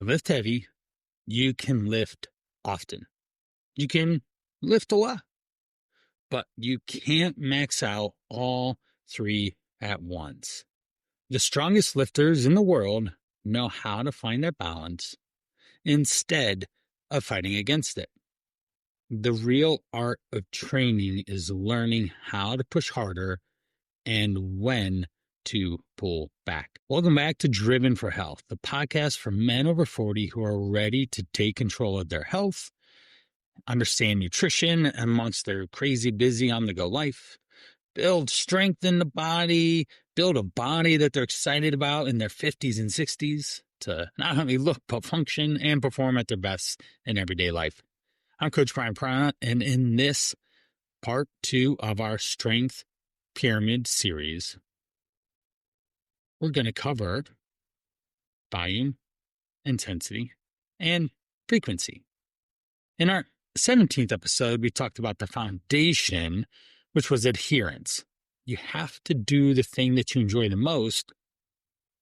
lift heavy, you can lift often. You can lift a lot, but you can't max out all three at once. The strongest lifters in the world know how to find their balance instead of fighting against it. The real art of training is learning how to push harder and when to pull back. Welcome back to Driven for Health, the podcast for men over 40 who are ready to take control of their health, understand nutrition amongst their crazy, busy, on-the-go life, build strength in the body, build a body that they're excited about in their 50s and 60s to not only look, but function and perform at their best in everyday life. I'm Coach Brian Prana, and in this part 2 of our Strength Pyramid series, we're going to cover volume, intensity, and frequency. In our 17th episode, we talked about the foundation, which was adherence. You have to do the thing that you enjoy the most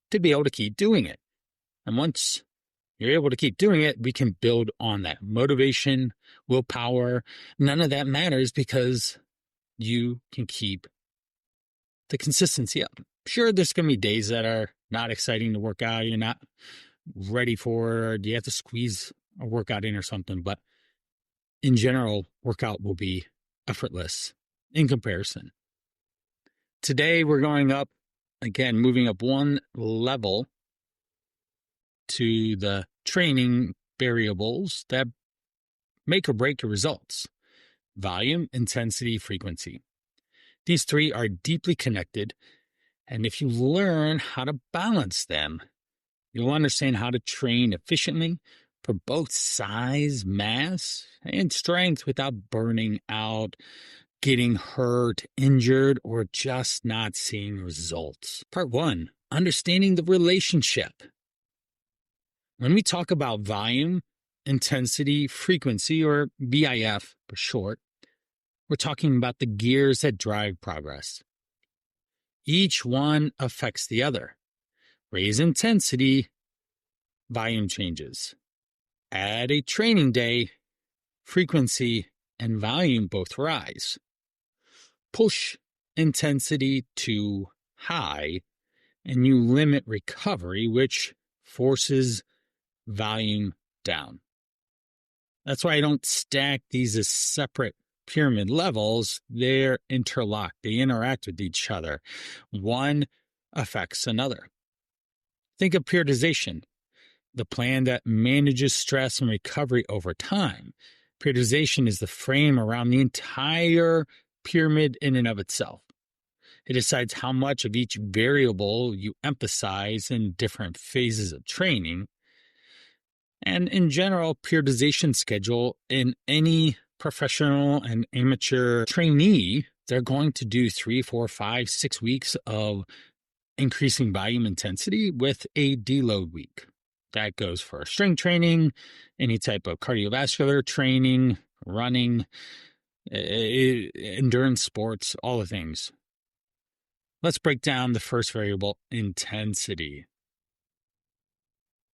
to be able to keep doing it. And once you're able to keep doing it, we can build on that. Motivation, willpower, none of that matters because you can keep the consistency up. Sure, there's going to be days that are not exciting to work out. You're not ready for, or you have to squeeze a workout in or something. But in general, workout will be effortless in comparison. Today, we're going up, again, moving up one level to the training variables that make or break your results: volume, intensity, frequency. These three are deeply connected, and if you learn how to balance them, you'll understand how to train efficiently for both size, mass, and strength without burning out, getting hurt, injured, or just not seeing results. Part 1, understanding the relationship. When we talk about volume, intensity, frequency, or VIF for short, we're talking about the gears that drive progress. Each one affects the other. Raise intensity, volume changes. Add a training day, frequency and volume both rise. Push intensity too high, and you limit recovery, which forces volume down. That's why I don't stack these as separate pyramid levels. They're interlocked. They interact with each other. One affects another. Think of periodization, the plan that manages stress and recovery over time. Periodization is the frame around the entire pyramid in and of itself. It decides how much of each variable you emphasize in different phases of training. And in general, periodization schedule in any professional and amateur trainee, they're going to do 3, 4, 5, 6 weeks of increasing volume intensity with a deload week. That goes for strength training, any type of cardiovascular training, running, endurance sports, all the things. Let's break down the first variable, intensity.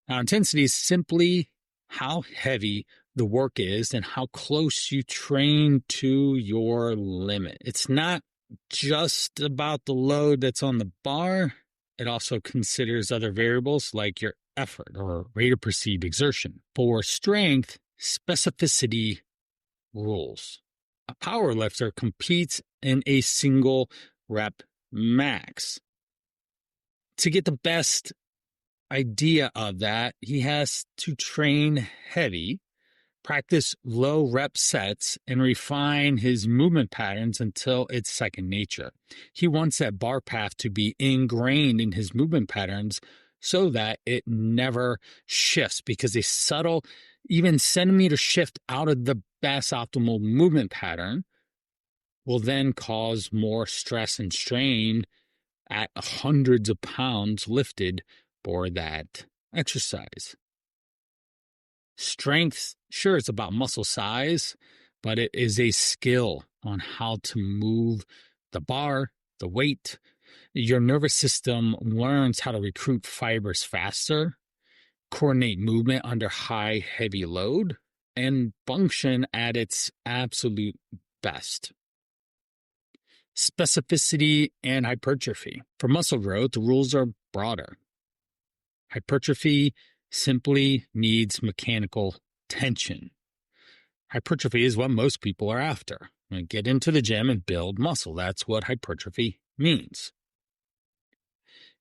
Now, intensity is simply how heavy the work is and how close you train to your limit. It's not just about the load that's on the bar. It also considers other variables like your effort or rate of perceived exertion. For strength, specificity rules. A power lifter competes in a single rep max. To get the best idea of that, he has to train heavy, practice low rep sets, and refine his movement patterns until it's second nature. He wants that bar path to be ingrained in his movement patterns so that it never shifts, because a subtle, even centimeter shift out of the best optimal movement pattern will then cause more stress and strain at hundreds of pounds lifted for that exercise. Strength, sure, it's about muscle size, but it is a skill on how to move the bar, the weight. Your nervous system learns how to recruit fibers faster, coordinate movement under high, heavy load, and function at its absolute best. Specificity and hypertrophy. For muscle growth, the rules are broader. Hypertrophy simply needs mechanical tension. Hypertrophy is what most people are after. Get into the gym and build muscle. That's what hypertrophy means.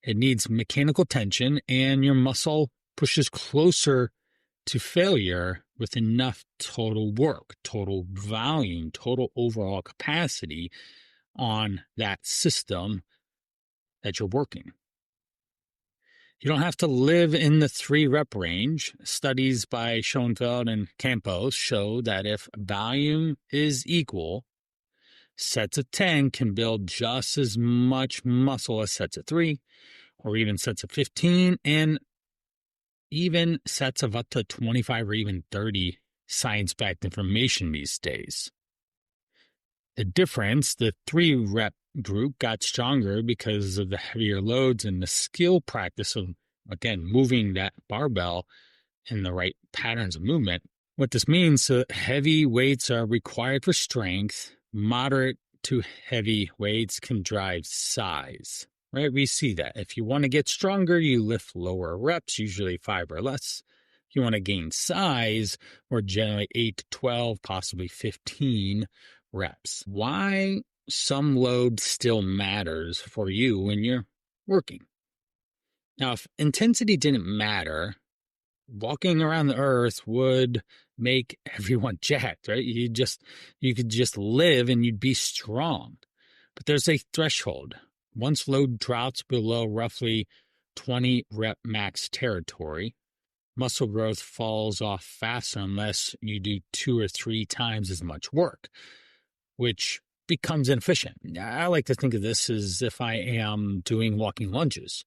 It needs mechanical tension, and your muscle pushes closer to failure with enough total work, total volume, total overall capacity on that system that you're working. You don't have to live in the 3-rep range. Studies by Schoenfeld and Campos show that if volume is equal, sets of 10 can build just as much muscle as sets of 3, or even sets of 15, and even sets of up to 25 or even 30 science-backed information these days. The difference, the 3-rep group got stronger because of the heavier loads and the skill practice of, again, moving that barbell in the right patterns of movement. What this means, heavy weights are required for strength. Moderate to heavy weights can drive size, right? We see that. If you want to get stronger, you lift lower reps, usually 5 or less. If you want to gain size, or generally 8 to 12, possibly 15 reps. Why some load still matters for you when you're working. Now, if intensity didn't matter, walking around the earth would make everyone jacked, right? You could just live and you'd be strong. But there's a threshold. Once load drops below roughly 20 rep max territory, muscle growth falls off faster unless you do 2 or 3 times as much work, which becomes inefficient. I like to think of this as if I am doing walking lunges.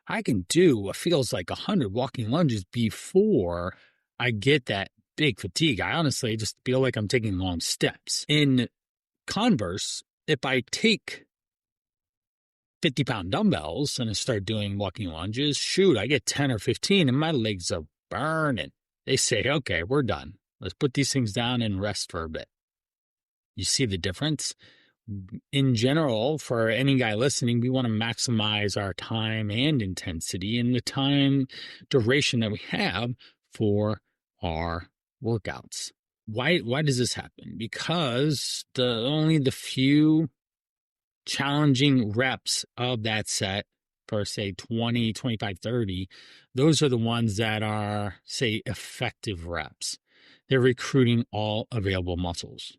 I can do what feels like 100 walking lunges before I get that big fatigue. I honestly just feel like I'm taking long steps. In converse, if I take 50-pound dumbbells and I start doing walking lunges, shoot, I get 10 or 15 and my legs are burning. They say, okay, we're done. Let's put these things down and rest for a bit. You see the difference? In general, for any guy listening, we want to maximize our time and intensity and the time duration that we have for our workouts. Why does this happen? Because only the few challenging reps of that set for, say, 20, 25, 30, those are the ones that are, say, effective reps. They're recruiting all available muscles.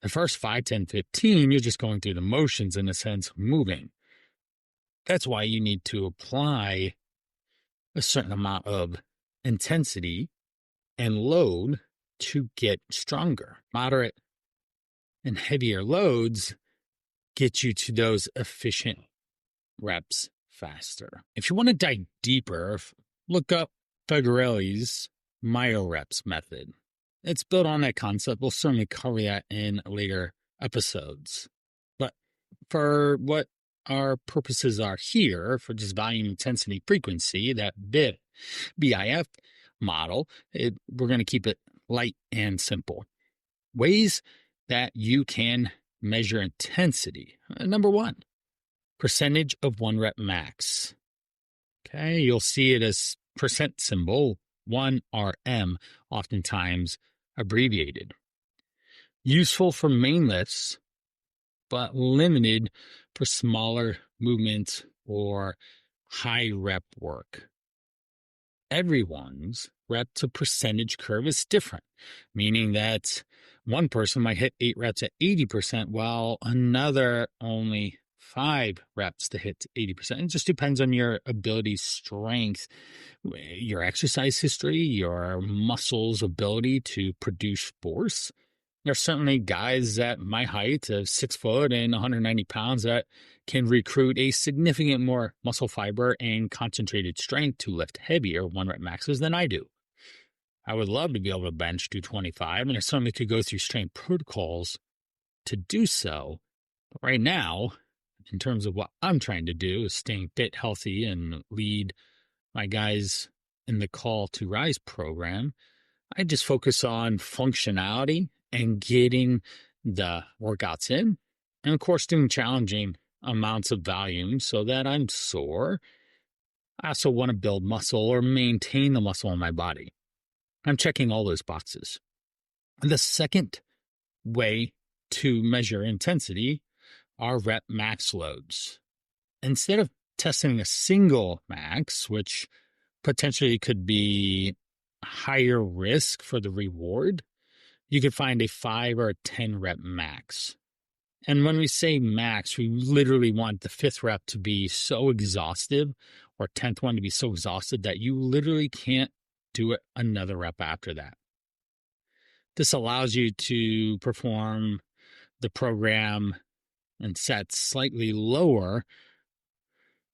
The first 5, 10, 15, you're just going through the motions in a sense, moving. That's why you need to apply a certain amount of intensity and load to get stronger. Moderate and heavier loads get you to those efficient reps faster. If you want to dive deeper, look up Federelli's MyoReps method. It's built on that concept. We'll certainly cover that in later episodes. But for what our purposes are here, for just volume, intensity, frequency, that BIF model, we're going to keep it light and simple. Ways that you can measure intensity. Number 1, percentage of 1 rep max. Okay, you'll see it as percent symbol, 1RM, oftentimes abbreviated. Useful for main lifts, but limited for smaller movements or high rep work. Everyone's rep to percentage curve is different, meaning that one person might hit 8 reps at 80%, while another only 5 reps to hit 80%. It just depends on your ability, strength, your exercise history, your muscles' ability to produce force. There are certainly guys at my height of 6 foot and 190 pounds that can recruit a significant more muscle fiber and concentrated strength to lift heavier 1 rep maxes than I do. I would love to be able to bench 225, and I certainly could go through strength protocols to do so. But right now, in terms of what I'm trying to do, is staying fit, healthy, and lead my guys in the Call to Rise program, I just focus on functionality and getting the workouts in. And of course, doing challenging amounts of volume so that I'm sore. I also want to build muscle or maintain the muscle in my body. I'm checking all those boxes. The second way to measure intensity are rep max loads. Instead of testing a single max, which potentially could be higher risk for the reward, you could find a 5 or a 10 rep max. And when we say max, we literally want the fifth rep to be so exhaustive, or 10th one to be so exhausted that you literally can't do it another rep after that. This allows you to perform the program and sets slightly lower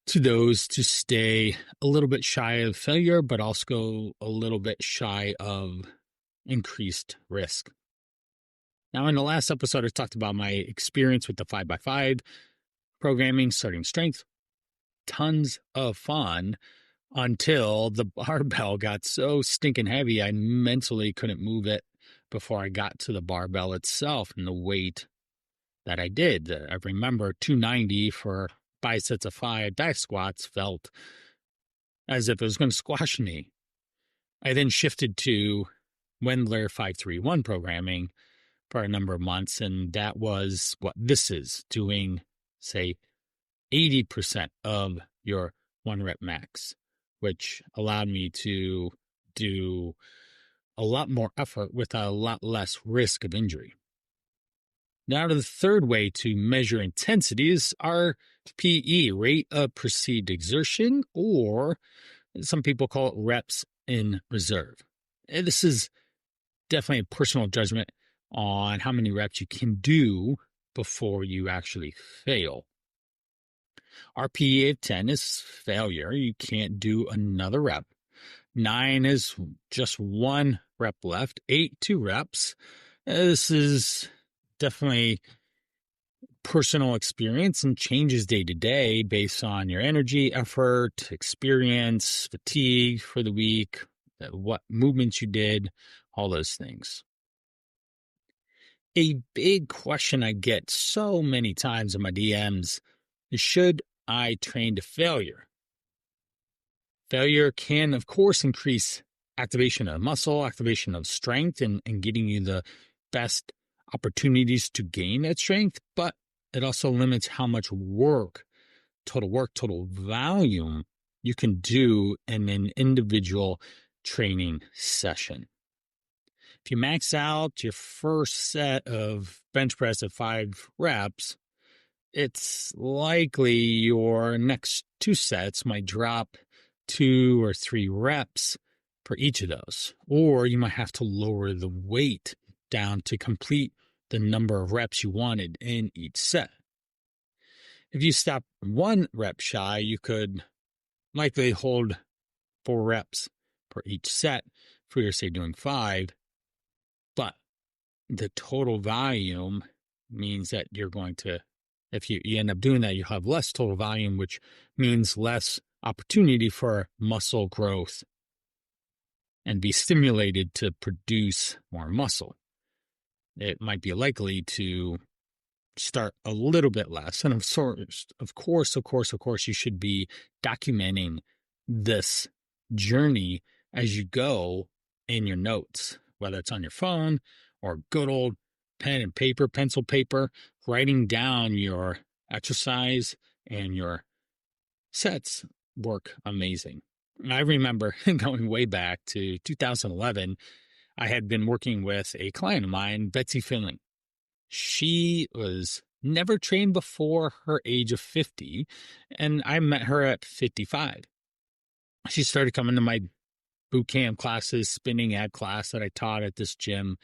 to those to stay a little bit shy of failure, but also a little bit shy of increased risk. Now, in the last episode, I talked about my experience with the 5x5 programming, starting strength. Tons of fun until the barbell got so stinking heavy, I mentally couldn't move it before I got to the barbell itself and the weight that I did. I remember 290 for 5 sets of 5 back squats felt as if it was going to squash me. I then shifted to Wendler 531 programming for a number of months, and that was what this is, doing, say, 80% of your 1 rep max, which allowed me to do a lot more effort with a lot less risk of injury. Now, the third way to measure intensity is RPE, rate of perceived exertion, or some people call it reps in reserve. And this is definitely a personal judgment on how many reps you can do before you actually fail. RPE of 10 is failure. You can't do another rep. 9 is just 1 rep left. 8, 2 reps. This is definitely personal experience and changes day to day based on your energy, effort, experience, fatigue for the week, what movements you did, all those things. A big question I get so many times in my DMs is, should I train to failure? Failure can, of course, increase activation of muscle, activation of strength, and getting you the best opportunities to gain that strength, but it also limits how much work, total volume you can do in an individual training session. If you max out your first set of bench press at 5 reps, it's likely your next 2 sets might drop 2 or 3 reps for each of those, or you might have to lower the weight down to complete the number of reps you wanted in each set. If you stop 1 rep shy, you could likely hold 4 reps for each set for your, say, doing 5, but the total volume means that you're going to, if you end up doing that, you have less total volume, which means less opportunity for muscle growth and be stimulated to produce more muscle. It might be likely to start a little bit less. And of course, you should be documenting this journey as you go in your notes, whether it's on your phone or good old pen and paper, pencil paper, writing down your exercise and your sets work amazing. I remember going way back to 2011, I had been working with a client of mine, Betsy Finley. She was never trained before her age of 50, and I met her at 55. She started coming to my boot camp classes, spinning ad class that I taught at this gym.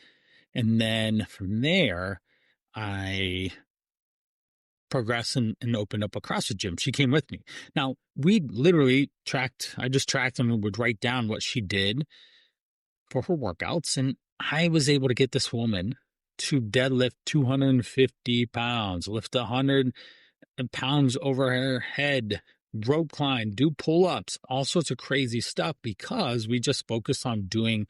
And then from there, I progressed and opened up a CrossFit gym. She came with me. Now, we literally I just tracked and would write down what she did for her workouts. And I was able to get this woman to deadlift 250 pounds, lift 100 pounds over her head rope climb, do pull-ups, all sorts of crazy stuff because we just focus on doing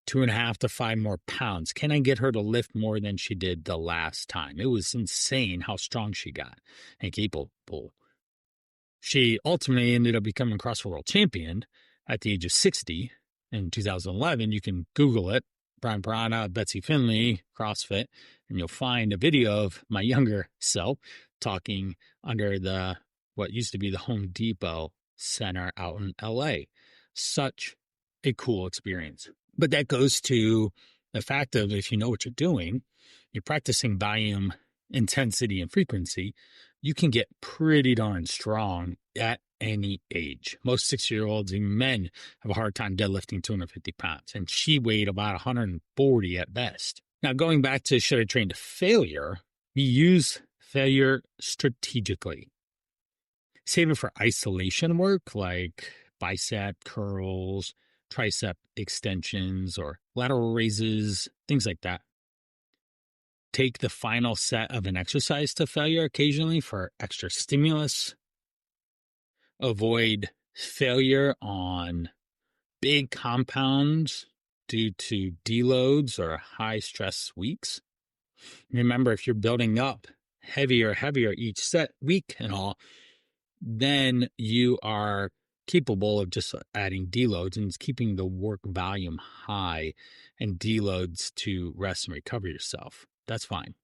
2.5 to 5 more pounds. Can I get her to lift more than she did the last time? It was insane how strong she got and capable. She ultimately ended up becoming CrossFit World Champion at the age of 60 in 2011. You can Google it, Brian Parana, Betsy Finley, CrossFit, and you'll find a video of my younger self talking under what used to be the Home Depot Center out in LA. Such a cool experience. But that goes to the fact of if you know what you're doing, you're practicing volume, intensity, and frequency, you can get pretty darn strong at any age. Most 6-year-olds and men have a hard time deadlifting 250 pounds, and she weighed about 140 at best. Now, going back to should I train to failure, we use failure strategically. Save it for isolation work like bicep curls, tricep extensions, or lateral raises, things like that. Take the final set of an exercise to failure occasionally for extra stimulus. Avoid failure on big compounds due to deloads or high stress weeks. Remember, if you're building up heavier each set week and all, then you are capable of just adding deloads and keeping the work volume high and deloads to rest and recover yourself. That's fine.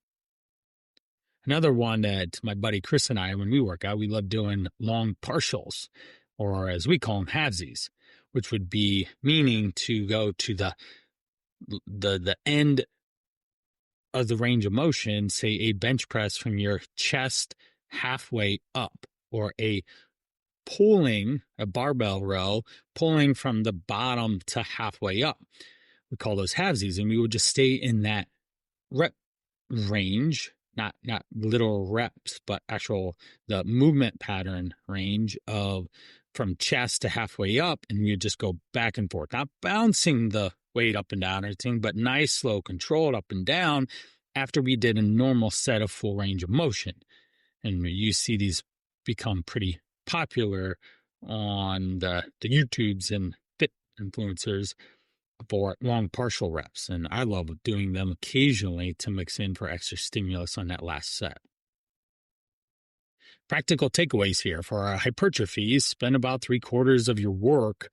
Another one that my buddy Chris and I, when we work out, we love doing long partials, or as we call them, halvesies, which would be meaning to go to the end of the range of motion, say a bench press from your chest halfway up, or a barbell row, pulling from the bottom to halfway up. We call those halvesies, and we would just stay in that rep range, not literal reps, but the movement pattern range of from chest to halfway up, and you just go back and forth, not bouncing the weight up and down or anything, but nice, slow, controlled up and down after we did a normal set of full range of motion. And you see these become pretty popular on the YouTubes and fit influencers for long partial reps. And I love doing them occasionally to mix in for extra stimulus on that last set. Practical takeaways here for our hypertrophy: spend about 3/4 of your work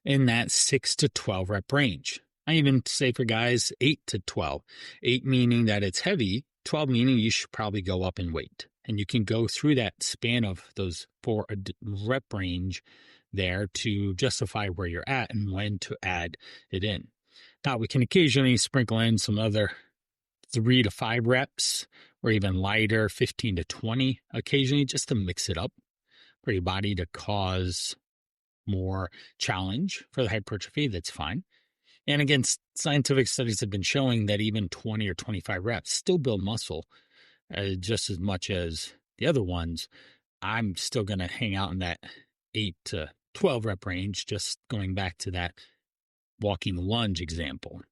in that 6 to 12 rep range. I even say for guys 8 to 12. 8 meaning that it's heavy, 12 meaning you should probably go up in weight. And you can go through that span of those 4 rep range there to justify where you're at and when to add it in. Now, we can occasionally sprinkle in some other 3 to 5 reps or even lighter 15 to 20 occasionally just to mix it up for your body to cause more challenge for the hypertrophy. That's fine. And again, scientific studies have been showing that even 20 or 25 reps still build muscle just as much as the other ones. I'm still going to hang out in that 8 to 12 rep range, just going back to that walking lunge example.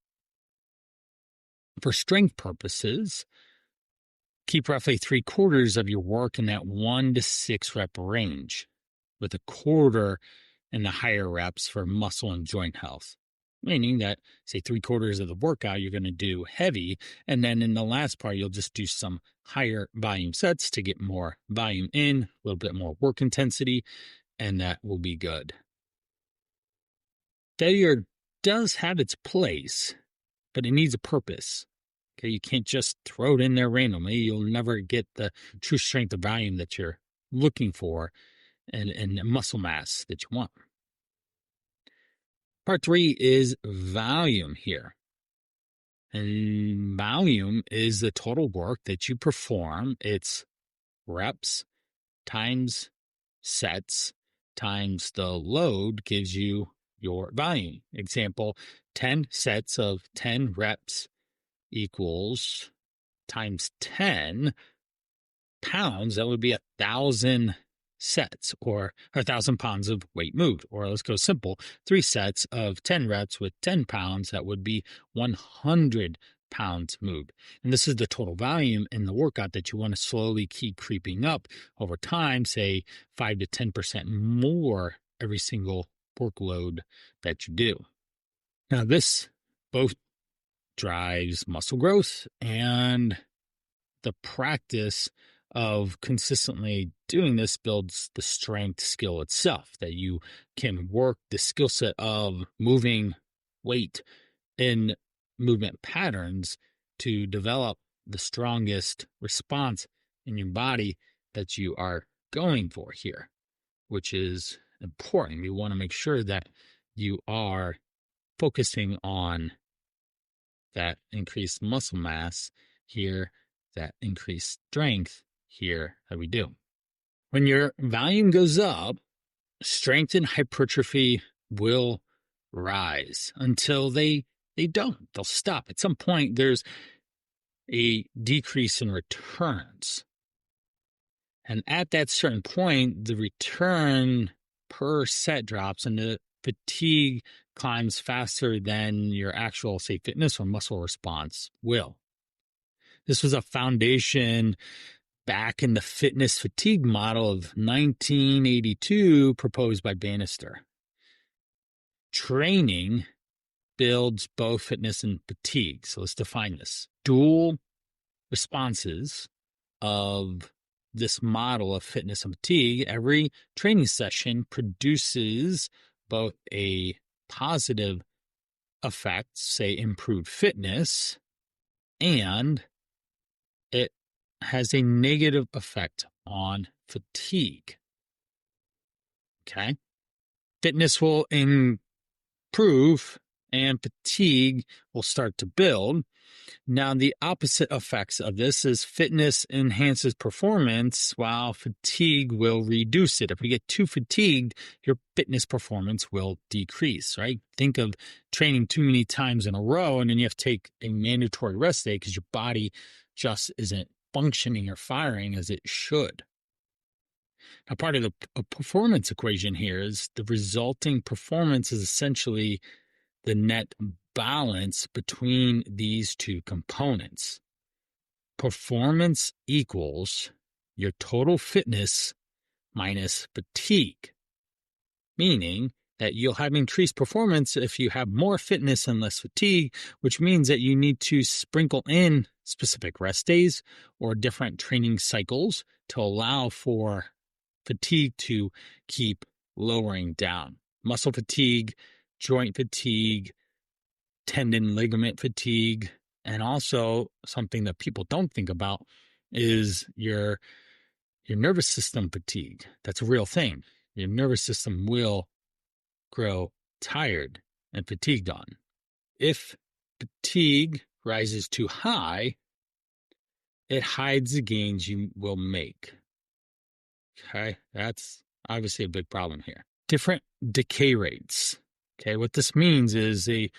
For strength purposes, keep roughly 3/4 of your work in that 1 to 6 rep range, with 1/4 in the higher reps for muscle and joint health. Meaning that, say, 3/4 of the workout you're going to do heavy, and then in the last part you'll just do some higher volume sets to get more volume in, a little bit more work intensity, and that will be good. Failure does have its place, but it needs a purpose. Okay, you can't just throw it in there randomly. You'll never get the true strength of volume that you're looking for and muscle mass that you want. Part 3 is volume here. And volume is the total work that you perform. It's reps times sets times the load gives you your volume. Example, 10 sets of 10 reps equals times 10 pounds. That would be 1,000 sets or 1,000 pounds of weight moved. Or let's go simple, 3 sets of 10 reps with 10 pounds. That would be 100 pounds moved. And this is the total volume in the workout that you want to slowly keep creeping up over time, say 5 to 10% more every single workload that you do. Now, this both drives muscle growth and the practice of consistently doing this builds the strength skill itself, that you can work the skill set of moving weight in movement patterns to develop the strongest response in your body that you are going for here, which is important. You want to make sure that you are focusing on that increased muscle mass here, that increased strength here that we do. When your volume goes up, strength and hypertrophy will rise until they don't. They'll stop. At some point, there's a decrease in returns. And at that certain point, the return per set drops and the fatigue climbs faster than your actual, say, fitness or muscle response will. This was a foundation back in the fitness fatigue model of 1982 proposed by Bannister. Training builds both fitness and fatigue. So let's define this. Dual responses of this model of fitness and fatigue. Every training session produces both a positive effect, say improved fitness, and it has a negative effect on fatigue. Okay. Fitness will improve and fatigue will start to build. Now, the opposite effects of this is fitness enhances performance while fatigue will reduce it. If you get too fatigued, your fitness performance will decrease, right? Think of training too many times in a row and then you have to take a mandatory rest day because your body just isn't functioning or firing as it should. Now, part of the performance equation here is the resulting performance is essentially the net balance between these two components. Performance equals your total fitness minus fatigue, meaning that you'll have increased performance if you have more fitness and less fatigue, which means that you need to sprinkle in specific rest days or different training cycles to allow for fatigue to keep lowering down. Muscle fatigue, joint fatigue, tendon ligament fatigue, and also something that people don't think about is your nervous system fatigue. That's a real thing. Your nervous system will grow tired and fatigued on. If fatigue rises too high, it hides the gains you will make. Okay, that's obviously a big problem here. Different decay rates. Okay, what this means is a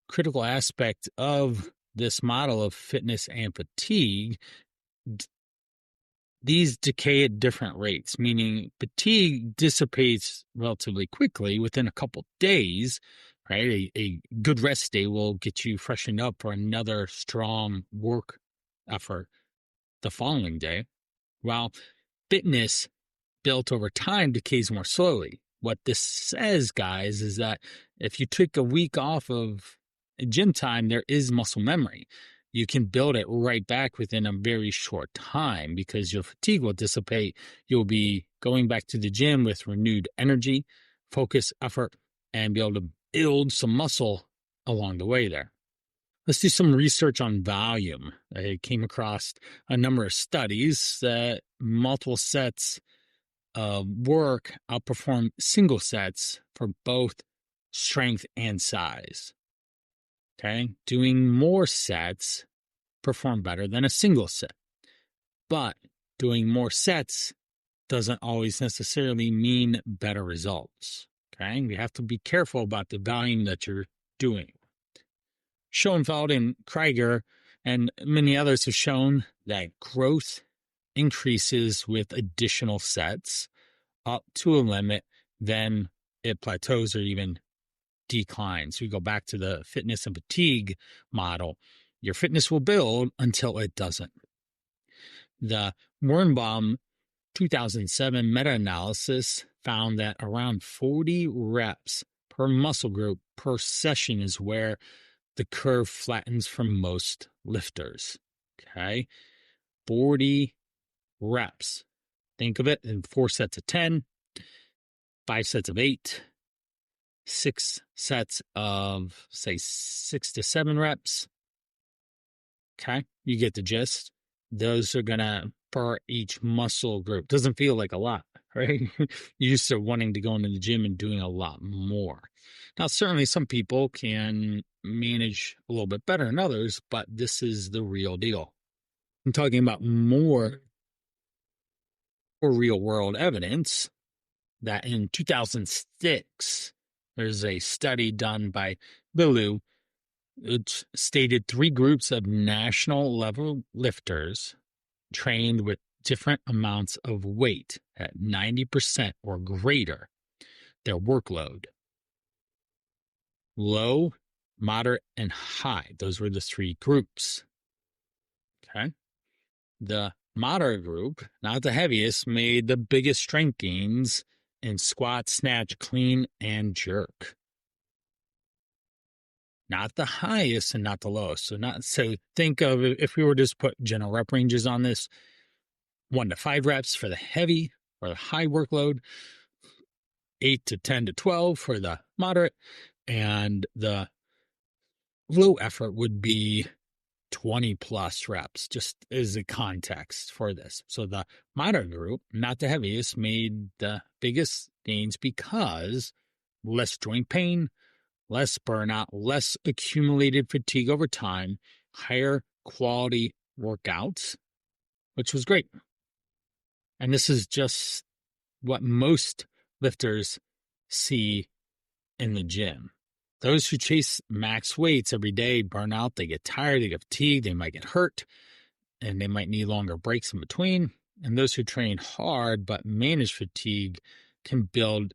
critical aspect of this model of fitness and fatigue. These decay at different rates, meaning fatigue dissipates relatively quickly within a couple days, right? A good rest day will get you freshened up for another strong work effort the following day, while fitness built over time decays more slowly. What this says, guys, is that if you took a week off of gym time, there is muscle memory. You can build it right back within a very short time because your fatigue will dissipate. You'll be going back to the gym with renewed energy, focus, effort, and be able to build some muscle along the way there. Let's do some research on volume. I came across a number of studies that multiple sets of work outperform single sets for both strength and size. Okay, doing more sets perform better than a single set. But doing more sets doesn't always necessarily mean better results. Okay, we have to be careful about the volume that you're doing. Schoenfeld and Krieger and many others have shown that growth increases with additional sets up to a limit, then it plateaus or even declines. We go back to the fitness and fatigue model. your fitness will build until it doesn't. The Wernbaum 2007 meta-analysis found that around 40 reps per muscle group per session is where the curve flattens for most lifters. Okay. 40 reps. Think of it in 4 sets of 10, 5 sets of 8, 6 sets of, say, 6 to 7 reps. Okay. You get the gist. Those are going to, for each muscle group, doesn't feel like a lot, right? You're used to wanting to go into the gym and doing a lot more. Now, certainly some people can manage a little bit better than others, but this is the real deal. I'm talking about more real world evidence that in 2006, there's a study done by Billu, which stated 3 groups of national level lifters trained with different amounts of weight at 90% or greater their workload. Low, moderate, and high. Those were the 3 groups. Okay. The moderate group, not the heaviest, made the biggest strength gains in squat, snatch, clean, and jerk. Not the highest and not the lowest. So think of, if we were to just put general rep ranges on this, 1 to 5 reps for the heavy or the high workload, 8 to 10 to 12 for the moderate, and the low effort would be 20 plus reps, just as a context for this. So the moderate group, not the heaviest, made the biggest gains because less joint pain, less burnout, less accumulated fatigue over time, higher quality workouts, which was great. And this is just what most lifters see in the gym. Those who chase max weights every day burn out, they get tired, they get fatigued, they might get hurt, and they might need longer breaks in between. And those who train hard but manage fatigue can build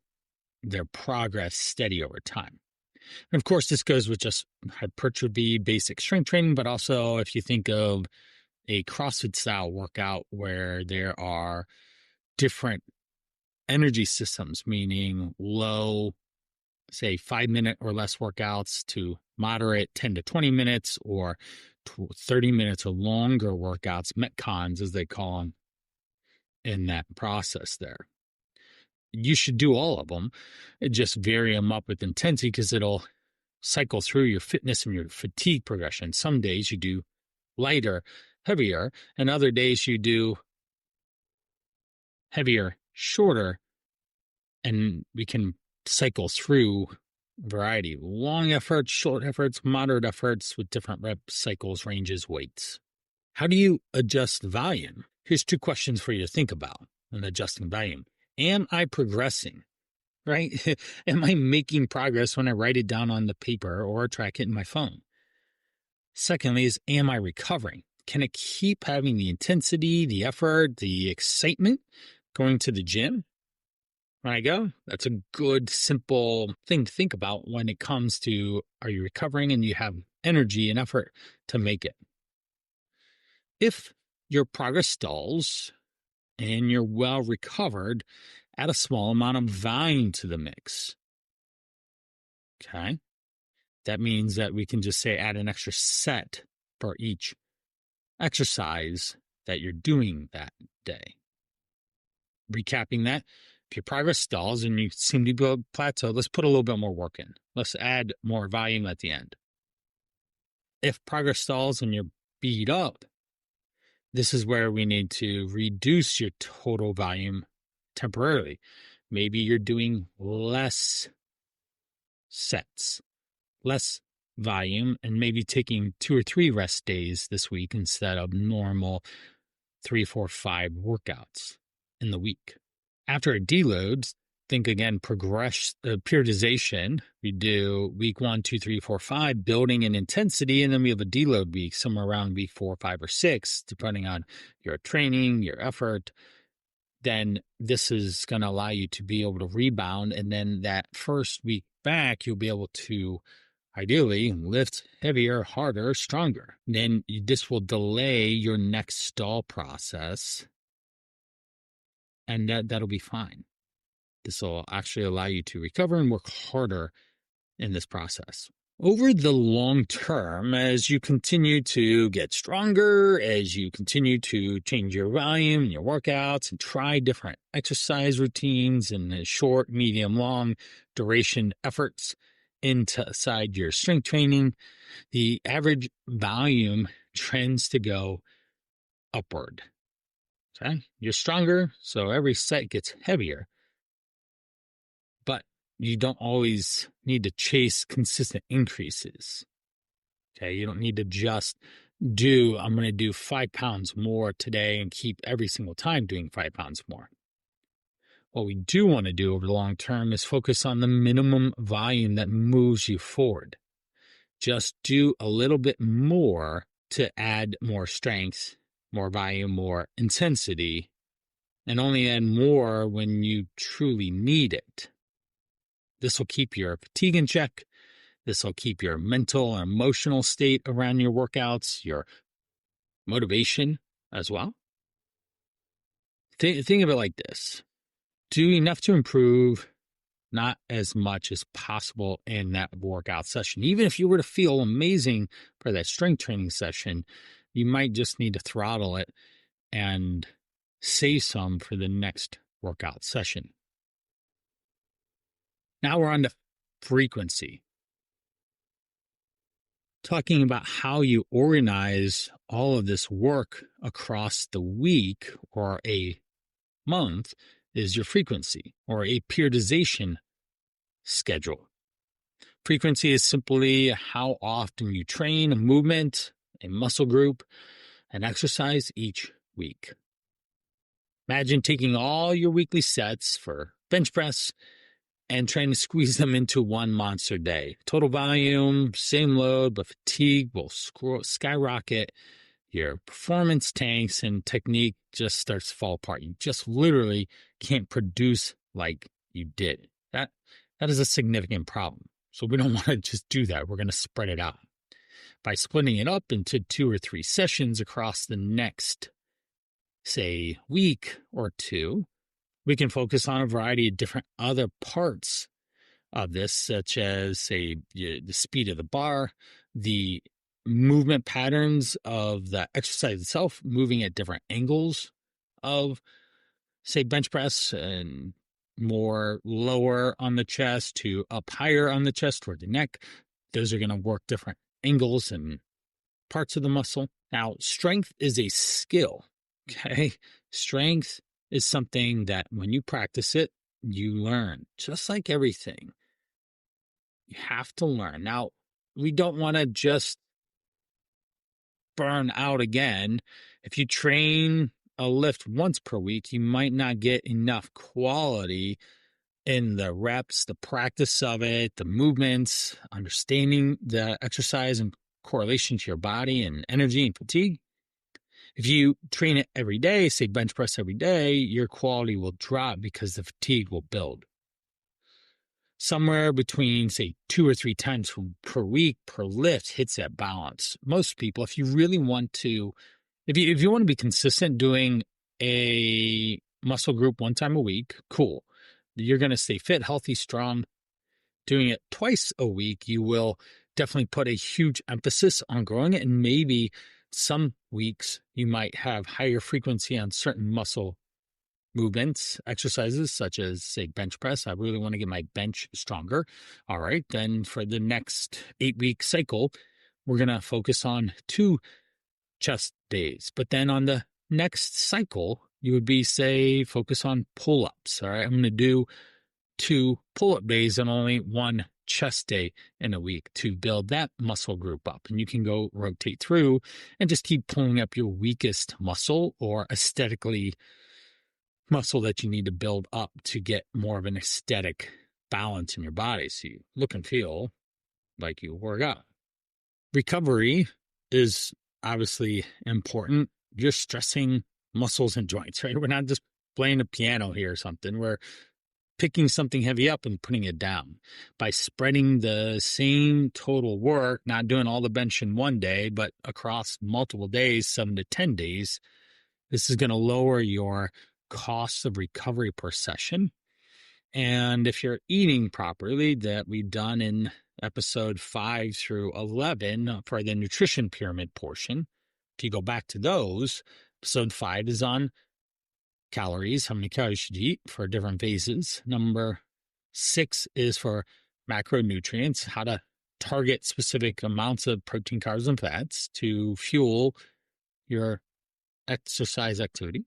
their progress steady over time. And of course, this goes with just hypertrophy, basic strength training, but also if you think of a CrossFit style workout where there are different energy systems, meaning low, say 5-minute or less workouts to moderate 10 to 20 minutes or 30 minutes or longer workouts, Metcons as they call them, in that process there. You should do all of them. Just vary them up with intensity because it'll cycle through your fitness and your fatigue progression. Some days you do lighter, heavier, and other days you do heavier, shorter, and we can cycle through a variety. Long efforts, short efforts, moderate efforts with different rep cycles, ranges, weights. How do you adjust volume? Here's 2 questions for you to think about when adjusting volume. Am I progressing? Right? Am I making progress when I write it down on the paper or track it in my phone? Secondly is, am I recovering? Can I keep having the intensity, the effort, the excitement going to the gym when I go? That's a good, simple thing to think about when it comes to, are you recovering and you have energy and effort to make it? If your progress stalls and you're well recovered, add a small amount of volume to the mix. Okay. That means that we can just say add an extra set for each exercise that you're doing that day. Recapping that, if your progress stalls and you seem to be a plateau, let's put a little bit more work in. Let's add more volume at the end. If progress stalls and you're beat up, this is where we need to reduce your total volume temporarily. Maybe you're doing less sets, less volume, and maybe taking 2 or 3 rest days this week instead of normal 3, 4, 5 workouts in the week. After it deloads, think again, periodization. We do week 1, 2, 3, 4, 5, building in intensity, and then we have a deload week somewhere around week 4, 5, or 6, depending on your training, your effort. Then this is going to allow you to be able to rebound. And then that first week back, you'll be able to Ideally, lift heavier, harder, stronger. Then this will delay your next stall process, and that'll be fine. This will actually allow you to recover and work harder in this process. Over the long term, as you continue to get stronger, as you continue to change your volume and your workouts and try different exercise routines and short, medium, long duration efforts inside your strength training, the average volume trends to go upward. Okay? You're stronger, so every set gets heavier. But you don't always need to chase consistent increases. Okay, you don't need to just I'm going to do 5 pounds more today and keep every single time doing 5 pounds more. What we do want to do over the long term is focus on the minimum volume that moves you forward. Just do a little bit more to add more strength, more volume, more intensity, and only add more when you truly need it. This will keep your fatigue in check. This will keep your mental and emotional state around your workouts, your motivation as well. Think of it like this. Do enough to improve, not as much as possible in that workout session. Even if you were to feel amazing for that strength training session, you might just need to throttle it and save some for the next workout session. Now we're on to frequency. Talking about how you organize all of this work across the week or a month is your frequency or a periodization schedule. Frequency is simply how often you train a movement, a muscle group, an exercise each week. Imagine taking all your weekly sets for bench press and trying to squeeze them into one monster day. Total volume, same load, but fatigue will skyrocket. Your performance tanks and technique just starts to fall apart. You just literally can't produce like you did. That is a significant problem. So we don't want to just do that. We're going to spread it out. By splitting it up into 2 or 3 sessions across the next, say, week or two, we can focus on a variety of different other parts of this, such as, say, the speed of the bar, the movement patterns of the exercise itself, moving at different angles of, say, bench press and more lower on the chest to up higher on the chest toward the neck. Those are going to work different angles and parts of the muscle. Now, strength is a skill, okay? Strength is something that when you practice it, you learn, just like everything. You have to learn. Now, we don't want to just burn out again. If you train a lift once per week, you might not get enough quality in the reps, the practice of it, the movements, understanding the exercise and correlation to your body and energy and fatigue. If you train it every day, say bench press every day, your quality will drop because the fatigue will build. Somewhere between, say, 2 or 3 times per week per lift hits that balance. Most people, if you really want to, if you want to be consistent doing a muscle group 1 time a week, cool. You're going to stay fit, healthy, strong. Doing it twice a week, you will definitely put a huge emphasis on growing it. And maybe some weeks you might have higher frequency on certain muscle movements, exercises, such as, say, bench press. I really want to get my bench stronger. All right, then for the next 8-week cycle, we're going to focus on 2 chest days. But then on the next cycle, you would be, say, focus on pull-ups. All right, I'm going to do 2 pull-up days and only 1 chest day in a week to build that muscle group up. And you can go rotate through and just keep pulling up your weakest muscle or aesthetically muscle that you need to build up to get more of an aesthetic balance in your body so you look and feel like you work out. Recovery is obviously important. You're stressing muscles and joints, right? We're not just playing a piano here or something. We're picking something heavy up and putting it down. By spreading the same total work, not doing all the bench in one day, but across multiple days, 7 to 10 days, this is going to lower your cost of recovery per session. And if you're eating properly, that we've done in episode 5 through 11 for the nutrition pyramid portion, if you go back to those, episode 5 is on calories, how many calories you should eat for different phases. Number 6 is for macronutrients, how to target specific amounts of protein, carbs, and fats to fuel your exercise activity.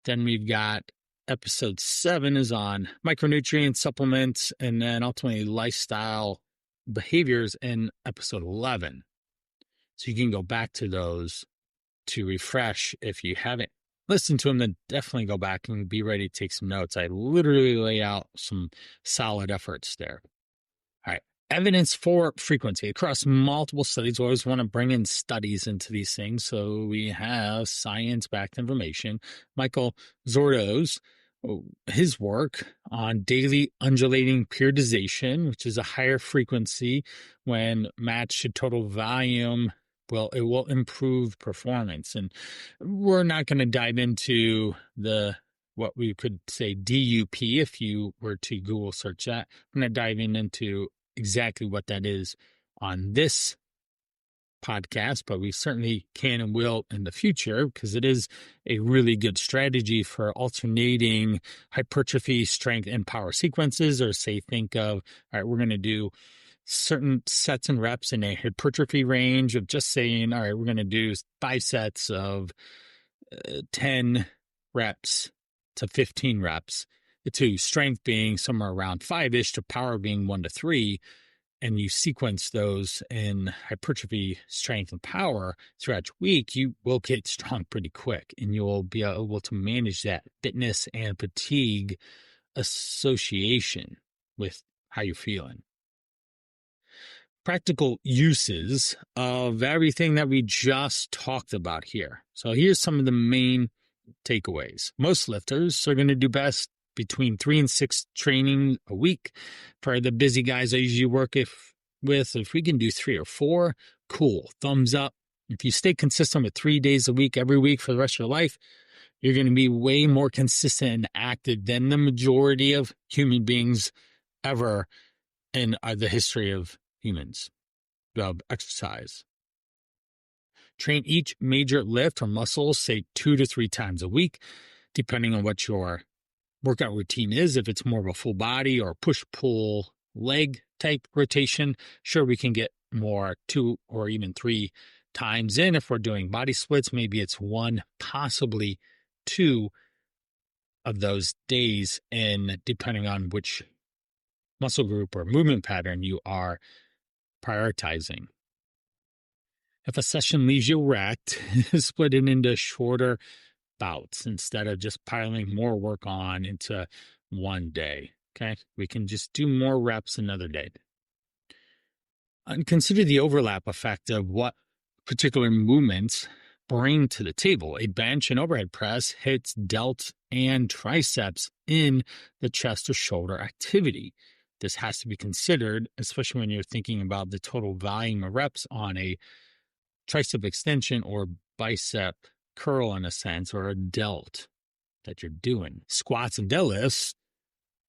Then we've got episode 7 is on micronutrient supplements, and then ultimately lifestyle behaviors in episode 11. So you can go back to those to refresh if you haven't listened to them. Then definitely go back and be ready to take some notes. I literally lay out some solid efforts there. All right. Evidence for frequency across multiple studies. We always want to bring in studies into these things. So we have science-backed information. Michael Zordo's, his work on daily undulating periodization, which is a higher frequency when matched to total volume. Well, it will improve performance. And we're not going to dive into what we could say DUP if you were to Google search that. I'm going to dive into exactly what that is on this podcast, but we certainly can and will in the future, because it is a really good strategy for alternating hypertrophy, strength, and power sequences. Or say, think of, all right, we're going to do certain sets and reps in a hypertrophy range of just saying, all right, we're going to do 5 sets of 10 reps to 15 reps, to strength being somewhere around 5-ish, to power being 1 to 3. And you sequence those in hypertrophy, strength, and power throughout your week, you will get strong pretty quick, and you'll be able to manage that fitness and fatigue association with how you're feeling. Practical uses of everything that we just talked about here. So here's some of the main takeaways. Most lifters are going to do best between 3 and 6 training a week. For the busy guys I usually work with, if we can do 3 or 4, cool, thumbs up. If you stay consistent with 3 days a week, every week for the rest of your life, you're going to be way more consistent and active than the majority of human beings ever in the history of humans, of exercise. Train each major lift or muscle, say 2 to 3 times a week, depending on what your workout routine is. If it's more of a full body or push-pull leg type rotation, sure, we can get more 2 or even 3 times in. If we're doing body splits, maybe it's 1, possibly 2 of those days in, depending on which muscle group or movement pattern you are prioritizing. If a session leaves you wrecked, split it into shorter bouts instead of just piling more work on into one day. Okay, we can just do more reps another day. And consider the overlap effect of what particular movements bring to the table. A bench and overhead press hits delts and triceps in the chest or shoulder activity. This has to be considered, especially when you're thinking about the total volume of reps on a tricep extension or bicep curl, in a sense, or a delt that you're doing. Squats and deadlifts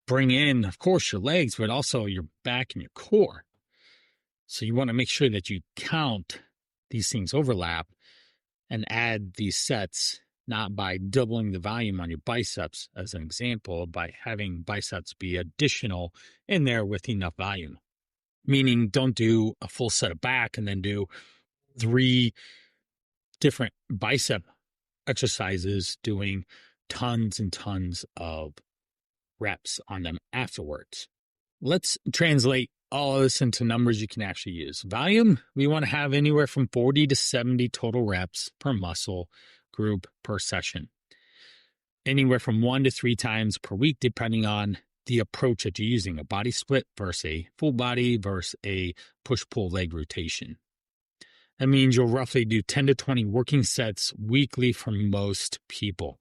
bring in, of course, your legs, but also your back and your core. So you want to make sure that you count these things overlap and add these sets, not by doubling the volume on your biceps, as an example, by having biceps be additional in there with enough volume. Meaning, don't do a full set of back and then do 3 different bicep exercises doing tons and tons of reps on them afterwards. Let's translate all of this into numbers you can actually use. Volume, we want to have anywhere from 40 to 70 total reps per muscle group per session. Anywhere from 1 to 3 times per week, depending on the approach that you're using, a body split versus a full body versus a push-pull leg rotation. That means you'll roughly do 10 to 20 working sets weekly for most people.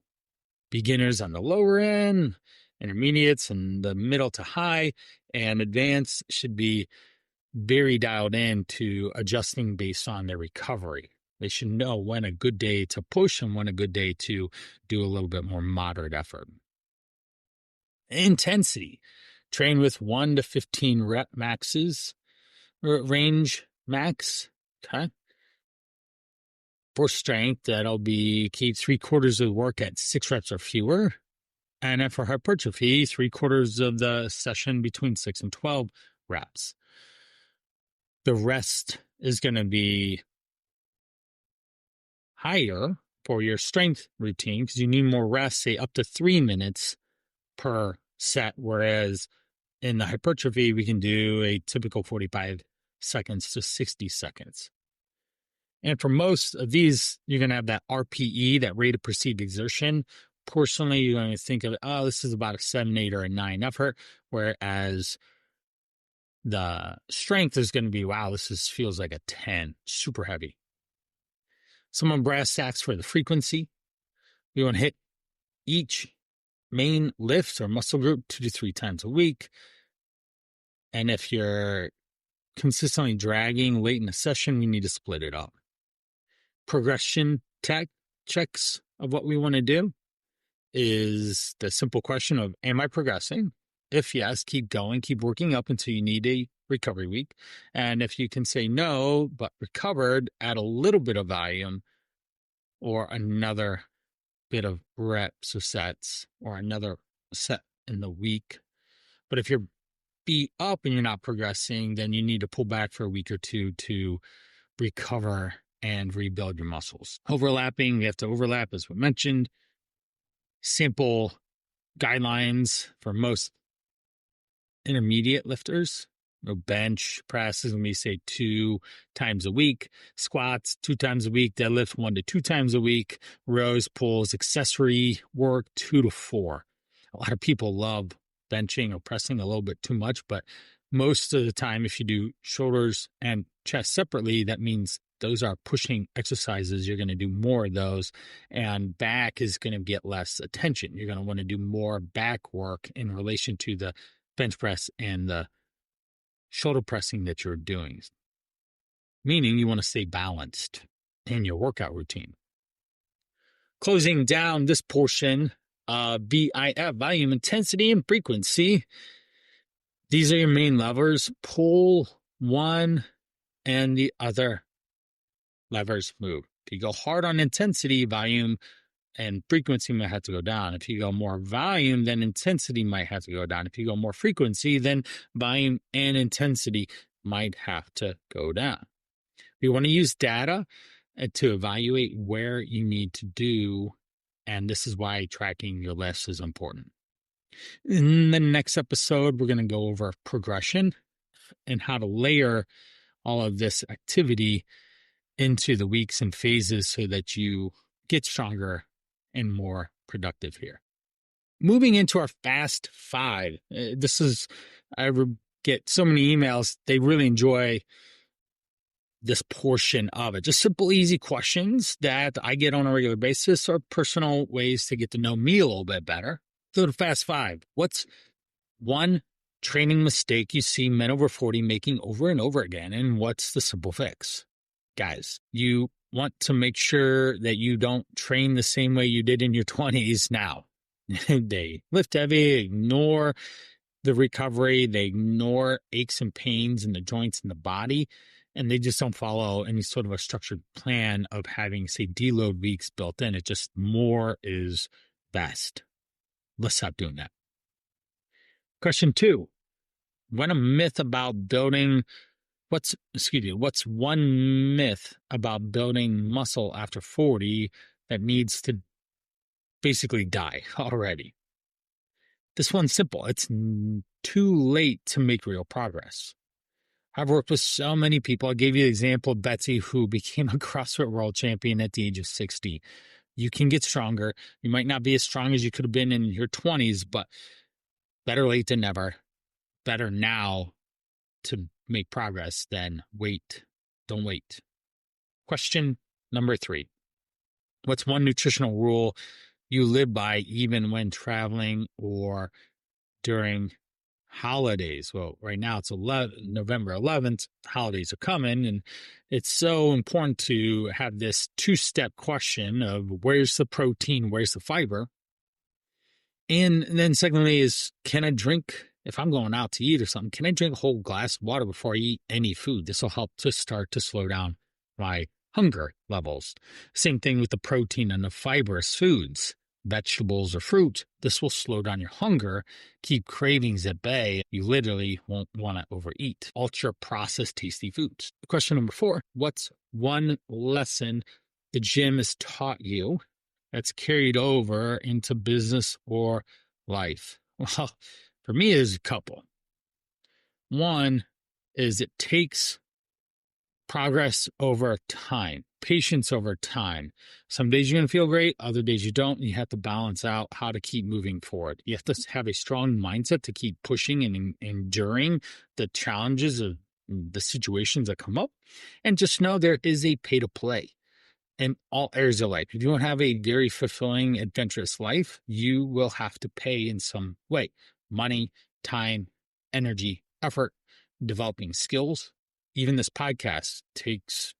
Beginners on the lower end, Intermediates and the middle to high, and advanced should be very dialed in to adjusting based on their recovery. They should know when a good day to push and when a good day to do a little bit more moderate effort. Intensity. Train with 1 to 15 rep maxes, or range max. Okay. For strength, that'll be keep 3/4 of the work at 6 reps or fewer. And then for hypertrophy, 3/4 of the session between 6 and 12 reps. The rest is going to be higher for your strength routine because you need more rest, say up to 3 minutes per set. Whereas in the hypertrophy, we can do a typical 45 seconds to 60 seconds. And for most of these, you're going to have that RPE, that rate of perceived exertion. Personally, you're going to think of, oh, this is about a 7, 8, or a 9 effort. Whereas the strength is going to be, wow, feels like a 10, super heavy. Some on brass tacks for the frequency. You want to hit each main lift or muscle group 2 to 3 times a week. And if you're consistently dragging late in the session, we need to split it up. Progression checks of what we want to do is the simple question of, am I progressing? If yes, keep going, keep working up until you need a recovery week. And if you can say no, but recovered, add a little bit of volume or another bit of reps or sets or another set in the week. But if you're beat up and you're not progressing, then you need to pull back for a week or two to recover and rebuild your muscles. Overlapping, you have to overlap, as we mentioned. Simple guidelines for most intermediate lifters. No bench presses, when we say 2 times a week. Squats 2 times a week. Deadlift 1 to 2 times a week. Rows, pulls, accessory work 2 to 4. A lot of people love benching or pressing a little bit too much, but most of the time, if you do shoulders and chest separately, that means those are pushing exercises. You're going to do more of those, and back is going to get less attention. You're going to want to do more back work in relation to the bench press and the shoulder pressing that you're doing, meaning you want to stay balanced in your workout routine. Closing down this portion, VIF, volume, intensity, and frequency. These are your main levers. Pull one and the other levers move. If you go hard on intensity, volume and frequency might have to go down. If you go more volume, then intensity might have to go down. If you go more frequency, then volume and intensity might have to go down. You want to use data to evaluate where you need to do, and this is why tracking your lifts is important. In the next episode, we're going to go over progression and how to layer all of this activity into the weeks and phases so that you get stronger and more productive here. Moving into our Fast 5. I get so many emails. They really enjoy this portion of it. Just simple, easy questions that I get on a regular basis or personal ways to get to know me a little bit better. So the Fast 5. What's one training mistake you see men over 40 making over and over again, and what's the simple fix? Guys, you want to make sure that you don't train the same way you did in your 20s now. They lift heavy, ignore the recovery, they ignore aches and pains in the joints in the body, and they just don't follow any sort of a structured plan of having, say, deload weeks built in. It just more is best. Let's stop doing that. Question 2. What's one myth about building muscle after 40 that needs to basically die already? This one's simple. It's too late to make real progress. I've worked with so many people. I gave you the example of Betsy, who became a CrossFit world champion at the age of 60. You can get stronger. You might not be as strong as you could have been in your 20s, but better late than never. Better now to make progress than wait. Don't wait. Question number 3. What's one nutritional rule you live by even when traveling or during holidays. Well, right now it's November 11th. Holidays are coming, and it's so important to have this two-step question of where's the protein, where's the fiber? And then secondly is, can I drink, if I'm going out to eat or something, can I drink a whole glass of water before I eat any food? This will help to start to slow down my hunger levels. Same thing with the protein and the fibrous foods, vegetables or fruit. This will slow down your hunger, keep cravings at bay. You literally won't want to overeat. Ultra processed tasty foods. Question number 4, what's one lesson the gym has taught you that's carried over into business or life? Well, for me, there's a couple. One is it takes progress over time, patience over time. Some days you're going to feel great, other days you don't. You have to balance out how to keep moving forward. You have to have a strong mindset to keep pushing and enduring the challenges of the situations that come up. And just know there is a pay to play in all areas of life. If you want to have a very fulfilling, adventurous life, you will have to pay in some way. Money, time, energy, effort, developing skills. Even this podcast takes,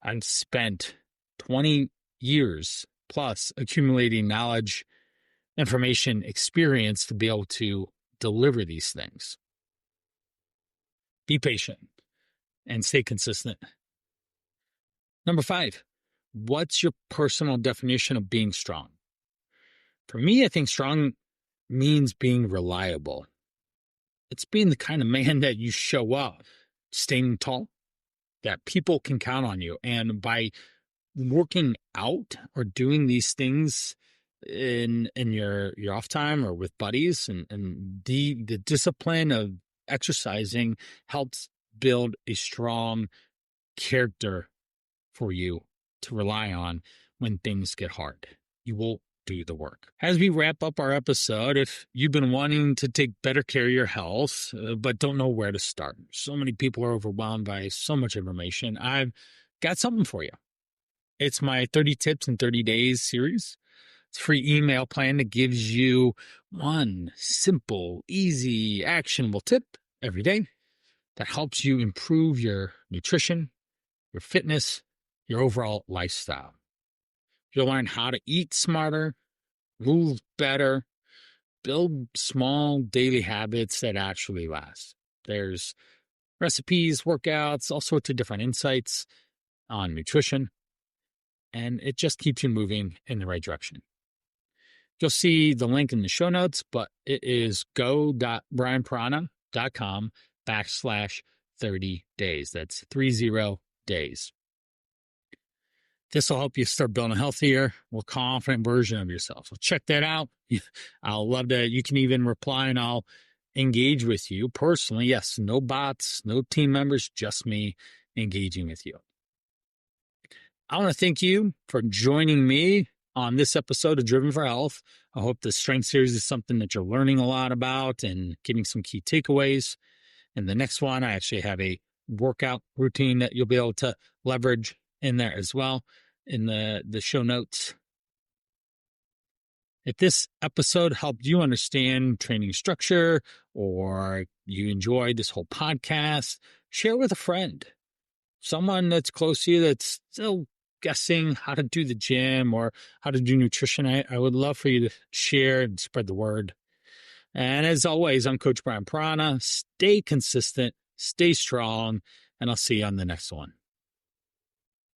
I've spent 20 years plus accumulating knowledge, information, experience to be able to deliver these things. Be patient and stay consistent. Number 5, what's your personal definition of being strong? For me, I think strong means being reliable. It's being the kind of man that you show up, staying tall, that people can count on you. And by working out or doing these things in your off time or with buddies, and the discipline of exercising helps build a strong character for you to rely on when things get hard. You will do the work. As we wrap up our episode, if you've been wanting to take better care of your health, but don't know where to start, so many people are overwhelmed by so much information, I've got something for you. It's my 30 Tips in 30 Days series. It's a free email plan that gives you one simple, easy, actionable tip every day that helps you improve your nutrition, your fitness, your overall lifestyle. You'll learn how to eat smarter, move better, build small daily habits that actually last. There's recipes, workouts, all sorts of different insights on nutrition, and it just keeps you moving in the right direction. You'll see the link in the show notes, but it is go.brianparana.com/30 days. That's 30 days. This will help you start building a healthier, more confident version of yourself. So check that out. I'll love that. You can even reply and I'll engage with you personally. Yes, no bots, no team members, just me engaging with you. I want to thank you for joining me on this episode of Driven for Health. I hope the Strength Series is something that you're learning a lot about and getting some key takeaways. And the next one, I actually have a workout routine that you'll be able to leverage in there as well in the show notes. If this episode helped you understand training structure, or you enjoyed this whole podcast, share with a friend, someone that's close to you that's still guessing how to do the gym or how to do nutrition. I would love for you to share and spread the word. And as always, I'm Coach Brian Parana. Stay consistent, stay strong, and I'll see you on the next one.